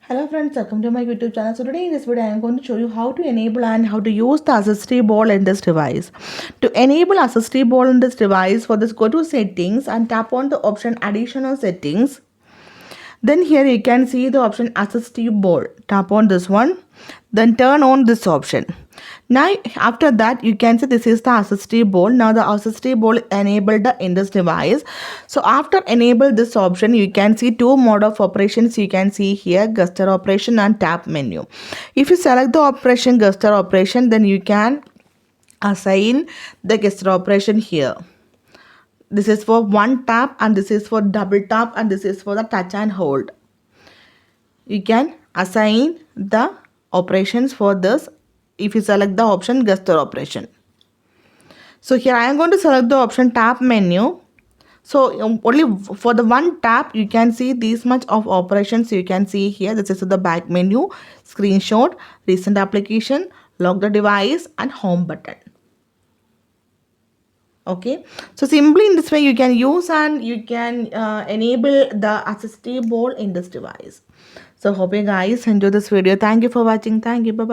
Hello friends, welcome to my YouTube channel. So today in this video I am going to show you how to enable and how to use the Assistive ball in this device. To enable Assistive ball in this device, for this go to settings and tap on the option additional settings. Then here you can see the option Assistive ball. Tap on this one. Then turn on this option. Now after that you can see this is the Assistive ball. Now the Assistive ball enabled in this device. So after enable this option you can see two mode of operations. You can see here gesture operation and tap menu. If you select the operation gesture operation, then you can assign the gesture operation here. This is for one tap and this is for double tap and this is for the touch and hold. You can assign the operations for this if you select the option gesture operation. So here I am going to select the option tap menu. So only for the one tap you can see this much of operations. You can see here this is the back menu, screenshot, recent application, lock the device and home button. Okay, so simply in this way you can use and you can enable the Assistive ball in this device. So hope you guys enjoy this video. Thank you for watching. Thank you. Bye bye.